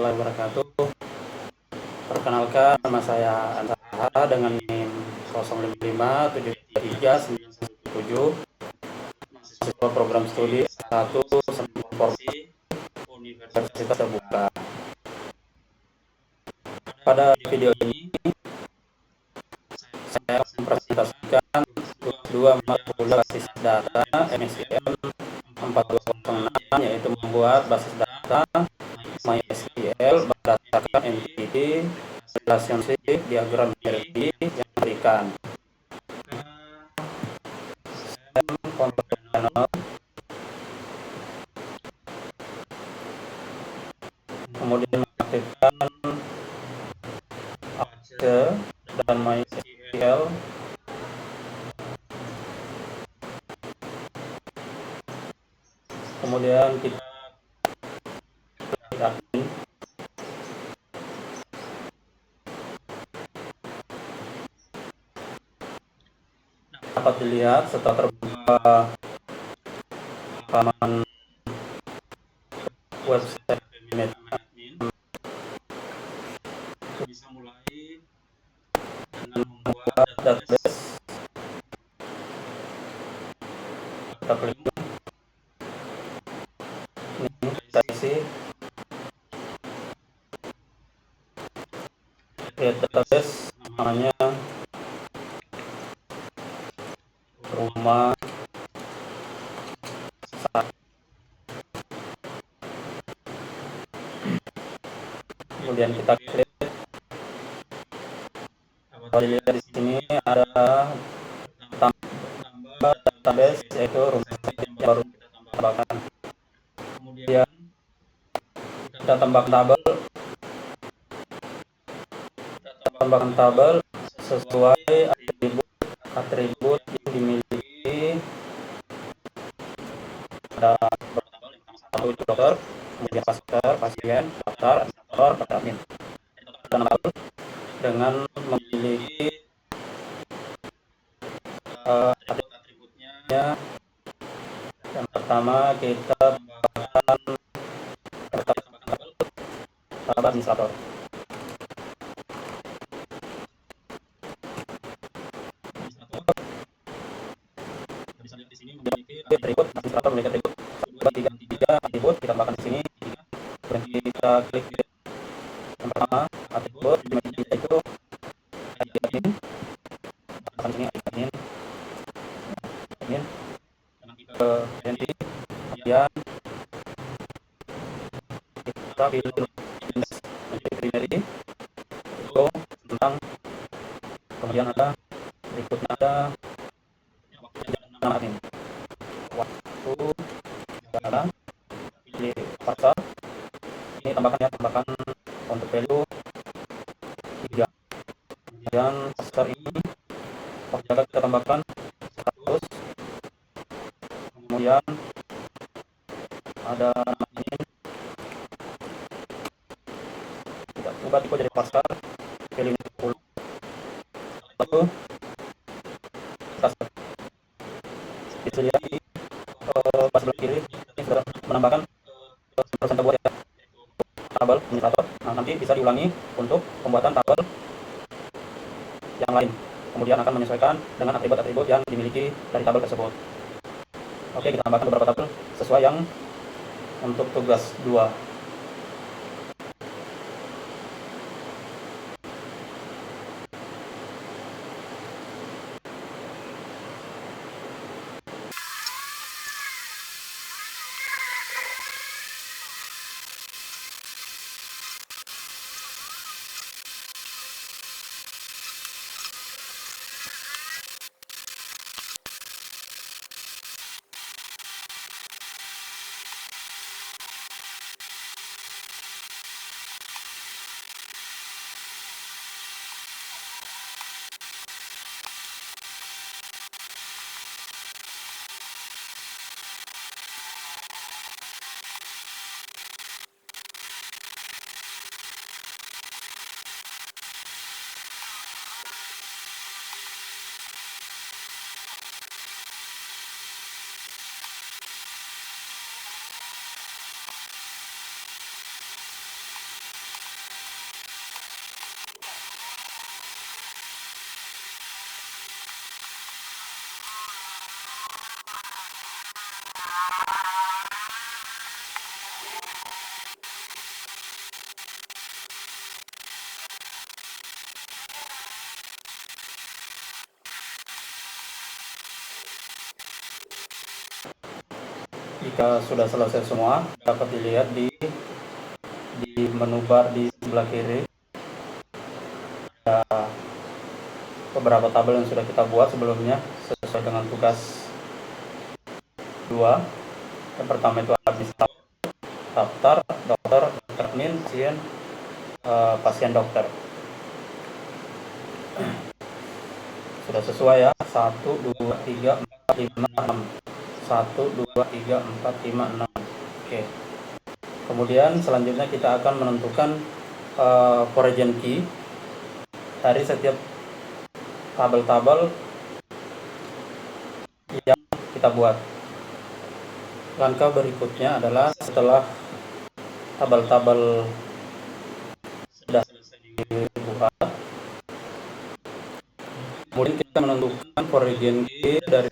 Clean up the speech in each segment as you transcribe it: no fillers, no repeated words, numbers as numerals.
warahmatullahi wabarakatuh. Perkenalkan, nama saya Ansaha dengan NIM 05573397, mahasiswa program studi 1 Seni Informasi Universitas Terbuka. Pada video ini saya mempresentasikan tugas 2 matkul basis data MSIM 4206, yaitu membuat basis data MySQL berdasarkan entity relationship diagram hierarki yang diberikan. Control panel, kemudian mengaktifkan Apache dan MySQL, kemudian kita admin. Dapat dilihat setelah terbuka halaman website admin, bisa mulai dengan membuat database. Kita klik ini, kita isi create database, namanya rumah sakit. Kemudian kita klik. Kalau dilihat di sini ada tambah database, yaitu rumah sakit yang baru kita tambahkan. Kemudian kita tambahkan tabel sesuai atribut yang dimiliki. Ada satu itu dokter, kemudian pasien, daftar, administrator, admin. Dan tabel dengan memiliki atributnya. Yang pertama kita tambahkan tabel administrator. Bisa lihat di sini memiliki atribut administrator, memiliki atribut 1, 2, 3 atribut. Kita tambahkan di sini. Kemudian kita klik yang pertama atribut dimiliki kita itu ID admin. Tambahkan di sini ID admin. Ganti. Kemudian kita pilih primary itu tentang, kemudian ada berikutnya ada nama admin, waktu jalan, pilih pasar. Ini tambahkan untuk value 3. Kemudian pasar ini waktu jalan kita tambahkan 100. Kemudian ada nama admin, kita ubah tipe jadi pasar, value 10. Lalu kita lihat di pas sebelah kiri ini sudah menambahkan persen terbuat ya, tabel administrator. Nah, nanti bisa diulangi untuk pembuatan tabel yang lain, kemudian akan menyesuaikan dengan atribut-atribut yang dimiliki dari tabel tersebut. Oke, kita tambahkan beberapa tabel sesuai yang untuk tugas 2. Jika sudah selesai semua, dapat dilihat di menu bar di sebelah kiri ada beberapa tabel yang sudah kita buat sebelumnya sesuai dengan tugas 2. Yang pertama itu administrator, daftar, dokter, admin, pasien dokter. Sudah sesuai ya, 1, 2, 3, 4, 5, 6. 1, 2, 3, 4, 5, 6. Oke. Kemudian selanjutnya kita akan menentukan foreign key dari setiap tabel-tabel yang kita buat. Langkah berikutnya adalah setelah tabel-tabel sudah dibuat, kemudian kita menentukan foreign key dari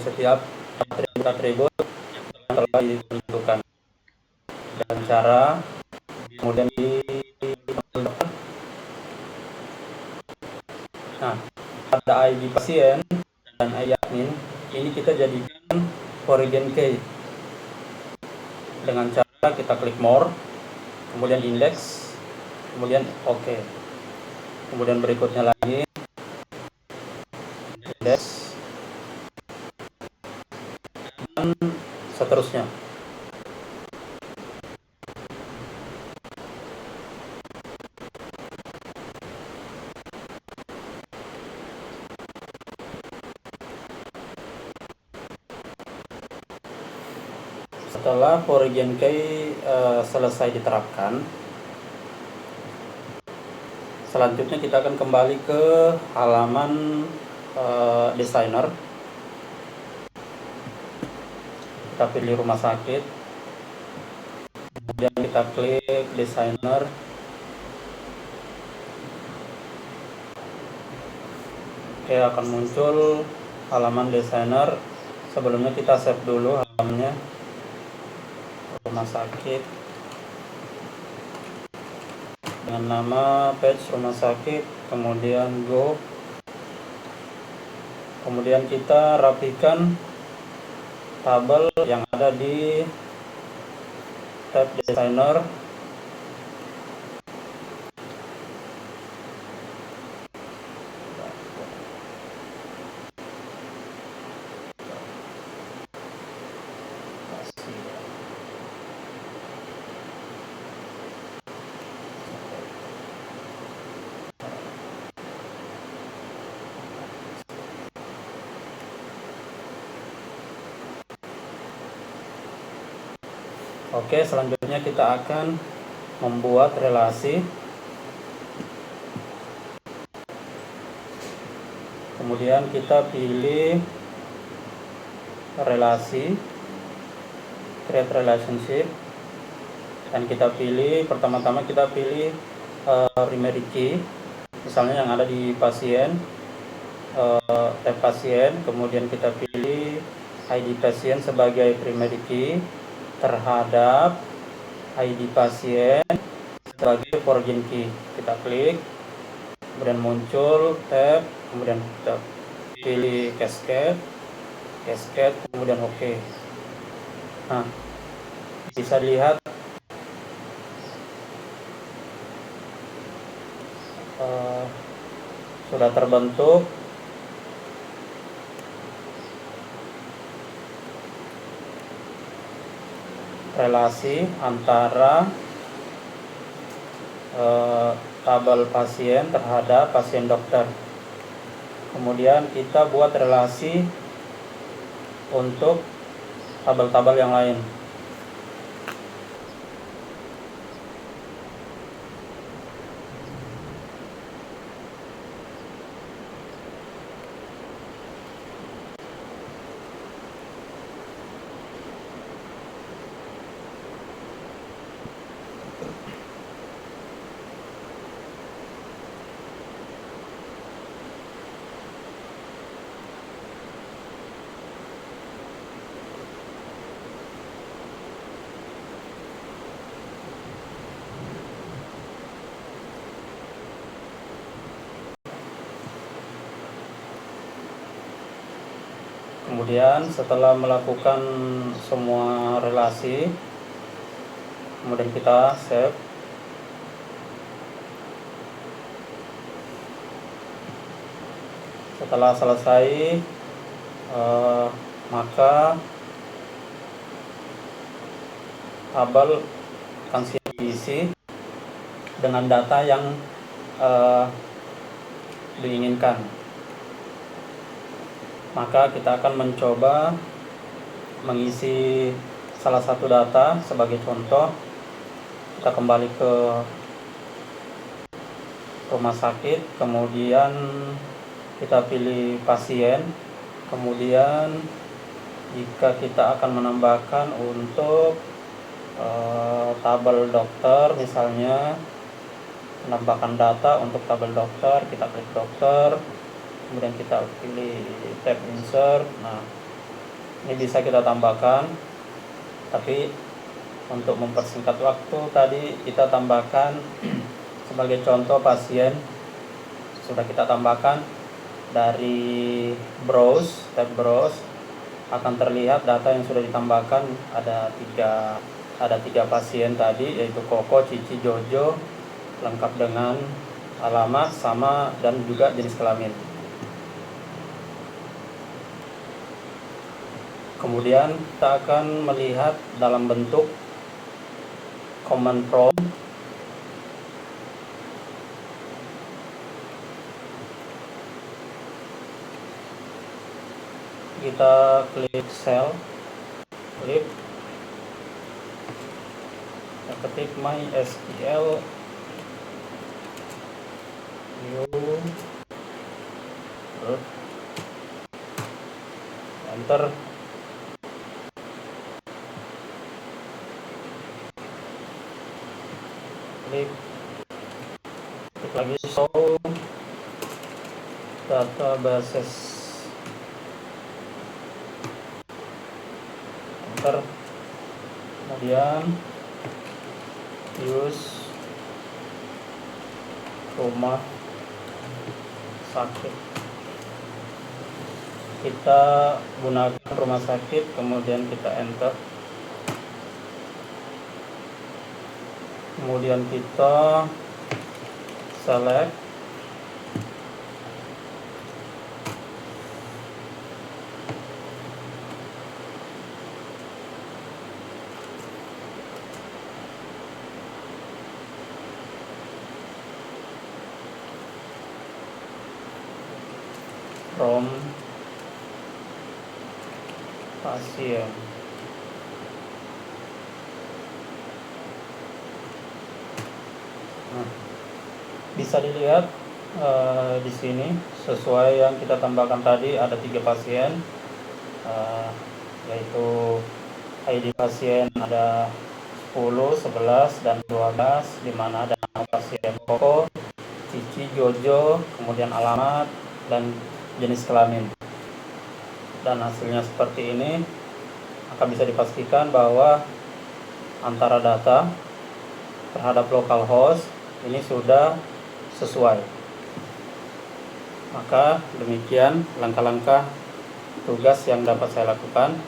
setiap atribut yang telah ditentukan dengan cara kemudian nah, pada ID pasien dan ID admin ini kita jadikan foreign key dengan cara kita klik more, kemudian index, kemudian OK, kemudian berikutnya lagi index, dan seterusnya. Setelah foreign key selesai diterapkan, selanjutnya kita akan kembali ke halaman designer. Kita pilih rumah sakit, kemudian kita klik designer. Oke, akan muncul halaman designer. Sebelumnya kita save dulu halamannya, rumah sakit dengan nama page rumah sakit, kemudian go, kemudian kita rapikan tabel yang ada di tab designer. Oke, selanjutnya kita akan membuat relasi. Kemudian kita pilih relasi, create relationship, dan kita pilih pertama-tama kita pilih primary key, misalnya yang ada di pasien, tab pasien, kemudian kita pilih ID pasien sebagai primary key terhadap ID pasien sebagai foreign key. Kita klik, kemudian muncul tab, kemudian kita pilih cascade, kemudian OK. Nah, bisa dilihat sudah terbentuk relasi antara tabel pasien terhadap pasien dokter. Kemudian kita buat relasi untuk tabel-tabel yang lain. Kemudian setelah melakukan semua relasi, kemudian kita save. Setelah selesai, maka tabel akan siap diisi dengan data yang diinginkan. Maka kita akan mencoba mengisi salah satu data. Sebagai contoh, kita kembali ke rumah sakit, kemudian kita pilih pasien, kemudian jika kita akan menambahkan untuk tabel dokter, misalnya menambahkan data untuk tabel dokter, kita klik dokter, kemudian kita pilih tab insert. Nah, ini bisa kita tambahkan, tapi untuk mempersingkat waktu tadi kita tambahkan sebagai contoh pasien sudah kita tambahkan. Dari browse, tab browse akan terlihat data yang sudah ditambahkan. Ada tiga pasien tadi, yaitu Koko, Cici, Jojo, lengkap dengan alamat sama dan juga jenis kelamin. Kemudian kita akan melihat dalam bentuk command prompt. Kita klik cell, kita ketik MySQL enter. Klik lagi show databases, enter. Kemudian use rumah sakit, kita gunakan rumah sakit, kemudian kita enter. Kemudian kita select from pasien. Nah, bisa dilihat di sini sesuai yang kita tambahkan tadi, ada 3 pasien, yaitu ID pasien ada 10, 11, dan 12, di mana ada nama pasien Koko, Cici, Jojo, kemudian alamat dan jenis kelamin. Dan hasilnya seperti ini, maka bisa dipastikan bahwa antara data terhadap localhost ini sudah sesuai. Maka demikian langkah-langkah tugas yang dapat saya lakukan.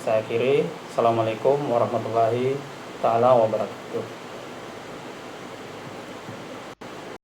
Saya akhiri. Assalamualaikum warahmatullahi taala wabarakatuh.